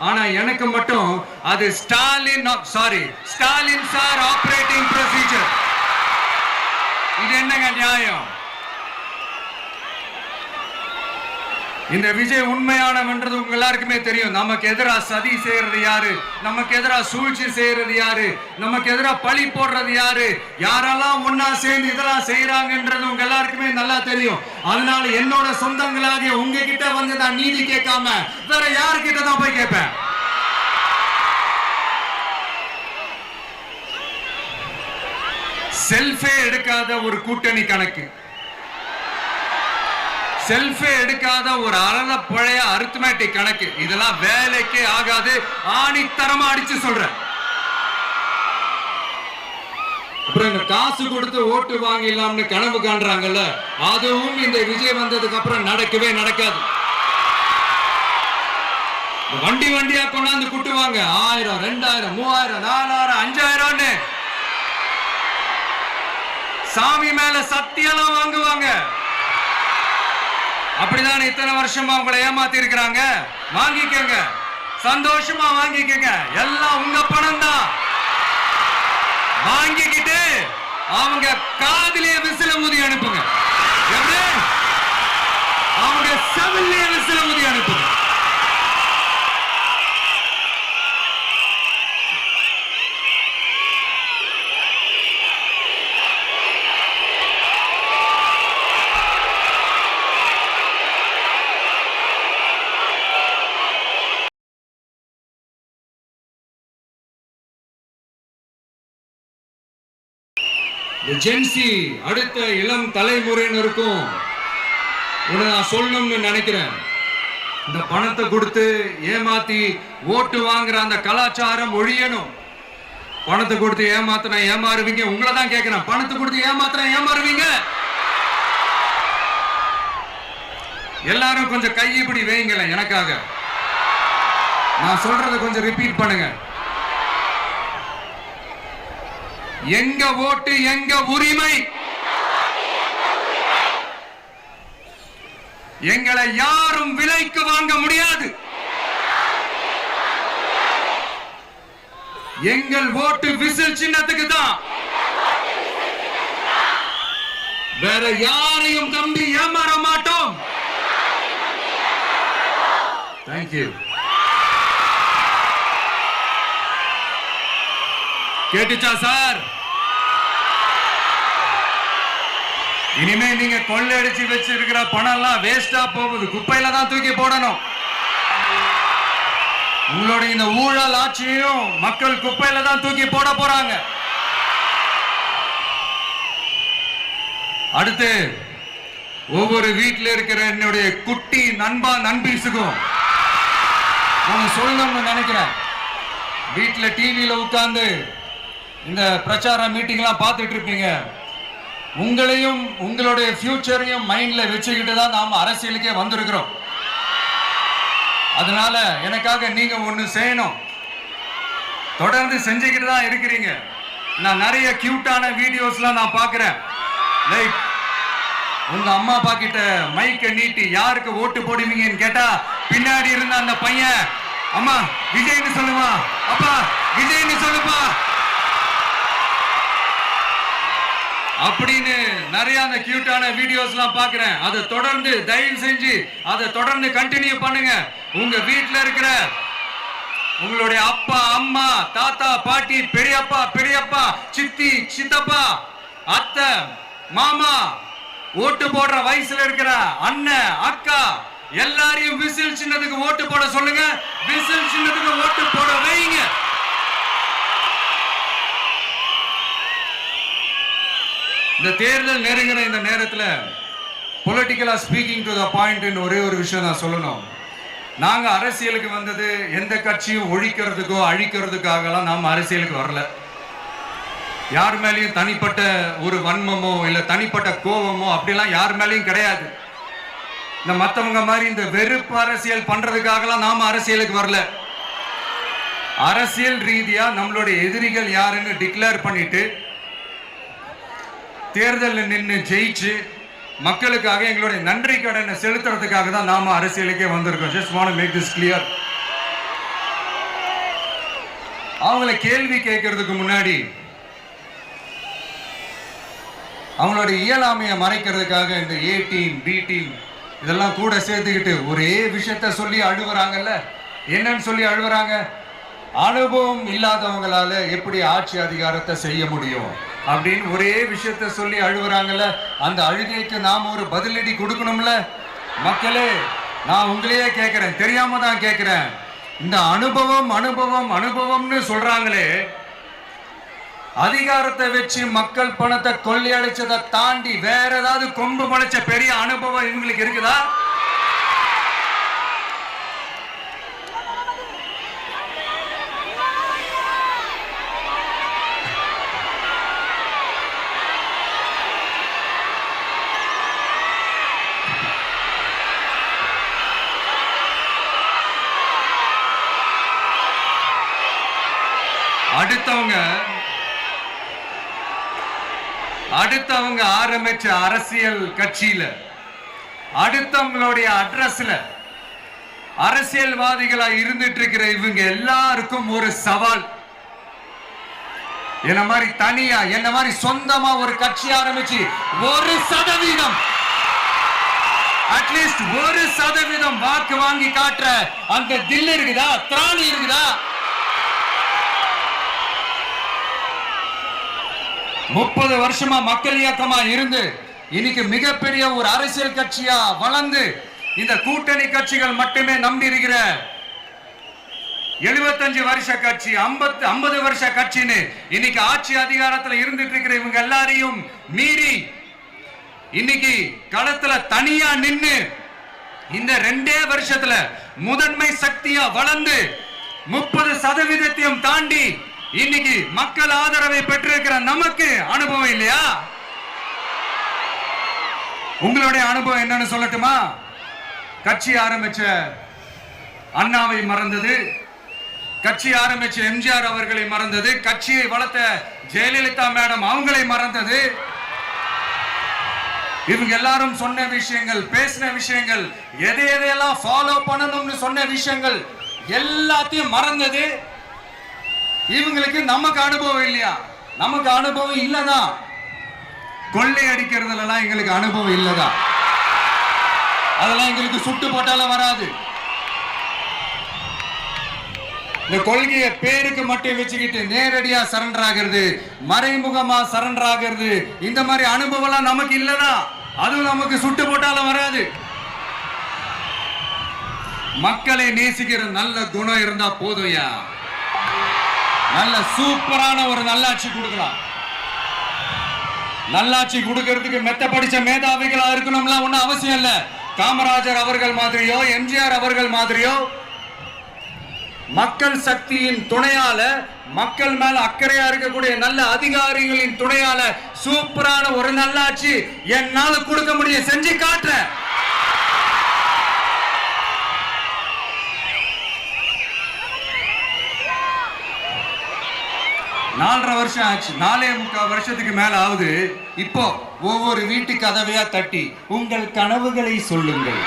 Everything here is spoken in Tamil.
ஆனா எனக்கு மட்டும் அது ஸ்டாலின் சார் ஆபரேட்டிங் ப்ரொசீஜர். இது என்னங்க நியாயம்? இந்த விஜய் உண்மையானவன்றது உங்க எல்லாருக்குமே தெரியும். நமக்கு எதிராக சதி செய்யறது யாரு, நமக்கு எதிராக சூழ்ச்சி செய்யறது யாரு, நமக்கு எதிராக பழி போடுறது யாரு, யாரெல்லாம் ஒன்னா சேர்ந்து இதெல்லாம் செய்யறாங்கன்றது உங்க எல்லாருக்குமே நல்லா தெரியும். அதனால என்னோட சொந்தங்களாகிய உங்ககிட்ட வந்து நான் நீதி கேட்காம வேற யாருக்கிட்ட தான் போய் கேட்பேன்? செல்ஃபே எடுக்காத ஒரு கூட்டணி கணக்கு, செல்ஃபே எடுக்காத ஒரு அறத பழைய அரித்மெட்டிக் கணக்கு, இதெல்லாம் வேலைக்கே ஆகாது. ஆணித்தரமா அடிச்சு சொல்றேன். அப்புறம் இந்த காசு கொடுத்து ஓட்டு வாங்கிடலாம்னு கனவு காண்றாங்கல்ல, அதுவும் இந்த விஜய் வந்ததுக்கு அப்புறம் நடக்கவே நடக்காது. வண்டி வண்டியா கொண்டாந்து குட்டுவாங்க. 1000, 2000, 3000, 4000, 5000 சாமி மேல சத்தியெல்லாம் வாங்குவாங்க. அப்படிதான் இத்தனை வருஷமா உங்களை ஏமாத்தி இருக்கிறாங்க. வாங்கிக்கங்க, சந்தோஷமா வாங்கிக்கங்க. எல்லாம் உங்க பணம் தான். வாங்கிக்கிட்டு அவங்க காதிலே விசில ஊதி அனுப்புங்க. எப்படி? அவங்க செவிலே விசில ஊதி அனுப்புங்க. ஜென்சி அடுத்த இளம் தலைமுறையினருக்கும் நான் சொல்லணும்னு நினைக்கிறேன். இந்த பணத்தை கொடுத்து ஏமாத்தி ஓட்டு வாங்குற அந்த கலாச்சாரம் ஒழியணும். பணத்தை கொடுத்து ஏமாத்தினா ஏமாறுவீங்க. உங்களை தான் கேட்கிறேன். பணத்தை கொடுத்து ஏமாத்தினா ஏமாறுவீங்க. எல்லாரும் கொஞ்சம் கை இப்படி வைங்களேன் எனக்காக. நான் சொல்றதை கொஞ்சம் ரிப்பீட் பண்ணுங்க. எங்க ஓட்டு எங்க உரிமை. எங்களை யாரும் விலைக்கு வாங்க முடியாது. எங்கள் ஓட்டு விசில் சின்னத்துக்கு தான். வேற யாரையும் நம்பி ஏமாற மாட்டோம். தேங்க்யூ. கேட்டுச்சா சார்? இனிமே நீங்க கொள்ளையடிச்சு வச்சிருக்கிற பணம் எல்லாம் வேஸ்டா போகுது. குப்பையில தான் தூக்கி போடணும். உங்களுடைய இந்த ஊழல் ஆட்சியும் மக்கள் குப்பையில தான் தூக்கி போட போறாங்க. அடுத்து ஒவ்வொரு வீட்டில் இருக்கிற என்னுடைய குட்டி நண்பா நண்பீஸுக்கும் நான் சொல்லணும்னு நினைக்கிறேன். வீட்டில் டிவியில உட்கார்ந்து இந்த பிரச்சார மீட்டிங்லாம் பார்த்துட்டு இருப்பீங்க. உங்களையும் உங்களுடைய ஃபியூச்சரையும் மைண்ட்ல வச்சுக்கிட்டு தான் நாம அரசியலுக்கே வந்திருக்கிறோம். அதனால எனக்காக நீங்க ஒண்ணு செய்யணும். தொடர்ந்து செஞ்சுக்கிட்டு தான் இருக்கிறீங்க. நான் நிறைய கியூட்டான வீடியோஸ்லாம் நான் பார்க்கிறேன். லைக் உங்க அம்மா அப்பா கிட்ட மைக்க நீட்டி யாருக்கு ஓட்டு போடுவீங்கன்னு கேட்டா பின்னாடி இருந்த அந்த பையன், அம்மா விஜய்னு சொல்லுவா, அப்பா விஜய்னு சொல்லுப்பா அப்படின்னு நிறைய அந்த கியூட்டான வீடியோஸ்லாம் பார்க்கிறேன். அதை தொடர்ந்து தயவு செஞ்சு அதை தொடர்ந்து கண்டினியூ பண்ணுங்க. உங்க வீட்டில் இருக்கிற உங்களுடைய அப்பா அம்மா தாத்தா பாட்டி பெரியப்பா பெரியப்பா சித்தி சித்தப்பா அத்தை மாமா ஓட்டு போடுற வயசுல இருக்கிற அண்ணன் அக்கா எல்லாரையும் விசில் சின்னத்துக்கு ஓட்டு போட சொல்லுங்க. விசில் சின்னத்துக்கு ஓட்டு போட வைங்க. இந்த தேர்தல் நெருங்கிற இந்த நேரத்தில் பொலிட்டிக்கலா ஸ்பீக்கிங் டு த பாயிண்ட் ஒரே ஒரு விஷயம் நான் சொல்லணும். நாங்க அரசியலுக்கு வந்தது எந்த கட்சியும் ஒழிக்கிறதுக்கோ அழிக்கிறதுக்காகலாம் நாம் அரசியலுக்கு வரல. யார் மேலேயும் தனிப்பட்ட ஒரு வன்மமோ இல்ல தனிப்பட்ட கோபமோ அப்படிலாம் யார் மேலேயும் கிடையாது. இந்த மற்றவங்க மாதிரி இந்த வெறுப்பு அரசியல் பண்றதுக்காகலாம் நாம அரசியலுக்கு வரல. அரசியல் ரீதியா நம்மளுடைய எதிரிகள் யாருன்னு டிக்ளேர் பண்ணிட்டு தேர்தலில் நின்று ஜெயிச்சு மக்களுக்காக எங்களுடைய நன்றி கடனை செலுத்துறதுக்காக தான் நாம அரசியலுக்கே வந்திருக்கோம். Just want to make this clear. அவங்களை கேள்வி கேட்கறதுக்கு முன்னாடி அவங்களோட இயலாமையை மறைக்கிறதுக்காக இந்த ஏ டீம் பி டீம் இதெல்லாம் கூட சேர்த்துக்கிட்டு ஒரே விஷயத்த சொல்லி அழுவுறாங்கல்ல. என்னன்னு சொல்லி அழுவுறாங்க? அனுபவம் இல்லாதவங்களால எப்படி ஆட்சி அதிகாரத்தை செய்ய முடியும் அப்படின்னு ஒரே விஷயத்த சொல்லி அழுவுறாங்கல்ல. அந்த அழுகைக்கு நாம ஒரு பதிலடி கொடுக்கணும்ல. மக்களே, நான் உங்களையே கேட்கிறேன், தெரியாம தான் கேட்கிறேன். இந்த அனுபவம் அனுபவம் அனுபவம்னு சொல்றாங்களே, அதிகாரத்தை வச்சு மக்கள் பணத்தை கொள்ளையடிச்சதை தாண்டி வேற ஏதாவது கொம்பு முளைச்ச பெரிய அனுபவம் இவங்களுக்கு இருக்குதா? அடுத்தவங்க ஆரம்பிச்ச அரசியல் கட்சியில அடுத்தவங்களுடைய அட்ரஸ்ல அரசியல்வாதிகளா இருந்துட்டு இருக்கிற இவங்க எல்லாருக்கும் ஒரு சவால். என்ன மாதிரி தனியா என்ன மாதிரி சொந்தமா ஒரு கட்சி ஆரம்பிச்சு 1% அட்லீஸ்ட் 1% வாக்கு வாங்கி காட்டுற அந்த தில் இருக்குதா, திராணி இருக்குதா? 30 வருஷமா மக்கள் இயக்கமா இருந்து இன்னைக்கு மிகப்பெரிய ஒரு அரசியல் கட்சியா வளர்ந்து இந்த கூட்டணி கட்சிகள் மட்டுமே நம்பி இருக்கிற 75 வருஷ கட்சி 50 வருஷ கட்சின்னு இன்னைக்கு ஆட்சி அதிகாரத்துல இருந்துட்டு இருக்கிற இவங்க எல்லாரையும் மீறி இன்னைக்கு களத்துல தனியா நின்னு இந்த 2 வருஷத்துல முதன்மை சக்தியா வளர்ந்து 30% தாண்டி இன்னைக்கு மக்கள் ஆதரவை பெற்றிருக்கிற நமக்கு அனுபவம் இல்லையா? உங்களுடைய அனுபவம் என்னன்னு சொல்லட்டுமா? கட்சி ஆரம்பிச்ச அண்ணாவை மறந்தது, கட்சி ஆரம்பிச்ச எம்ஜிஆர் அவர்களை மறந்தது, கட்சியை வளர்த்த ஜெயலலிதா மேடம் அவங்களை மறந்தது. இவங்க எல்லாரும் சொன்ன விஷயங்கள், பேசின விஷயங்கள், எதையெல்லாம் ஃபாலோ பண்ணணும்னு சொன்ன விஷயங்கள் எல்லாத்தையும் மறந்தது. இவங்களுக்கு நமக்கு அனுபவம் இல்லையா? நமக்கு அனுபவம் இல்லதான். கொள்ளை அடிக்கிறதுல எங்களுக்கு அனுபவம் இல்லதா? அதெல்லாம் எங்களுக்கு சுட்டு போட்டாலும் வராது. இந்த கொள்கையை பேருக்கு மட்டும் வச்சுக்கிட்டு நேரடியா சரண்டர் ஆகிறது, மறைமுகமா சரண்டர் ஆகிறது, இந்த மாதிரி அனுபவம் நமக்கு இல்லதான். அதுவும் நமக்கு சுட்டு போட்டாலும் வராது. மக்களை நேசிக்கிற நல்ல குணம் இருந்தா போதும்யா. நல்ல சூப்பரான ஒரு நல்லாட்சி கொடுக்கலாம். நல்லாட்சி கொடுக்கிறதுக்கு மெத்த படிச்ச மேதாவிகளா இருக்கணும்ல ஒன்னும் அவசியம் இல்ல. காமராஜர் அவர்கள் மாதிரியோ எம்ஜிஆர் அவர்கள் மாதிரியோ மக்கள் சக்தியின் துணையால, மக்கள் மேல அக்கறையா இருக்கக்கூடிய நல்ல அதிகாரிகளின் துணையால சூப்பரான ஒரு நல்லாட்சி என்னால கொடுக்க முடியும், செஞ்சு காட்டுறேன். 4.5 வருஷம் ஆச்சு, 4.25 வருஷத்துக்கு மேல ஆகுது. இப்போ ஒவ்வொரு வீட்டு கதவையா தட்டி உங்கள் கனவுகளை சொல்லுங்கள்.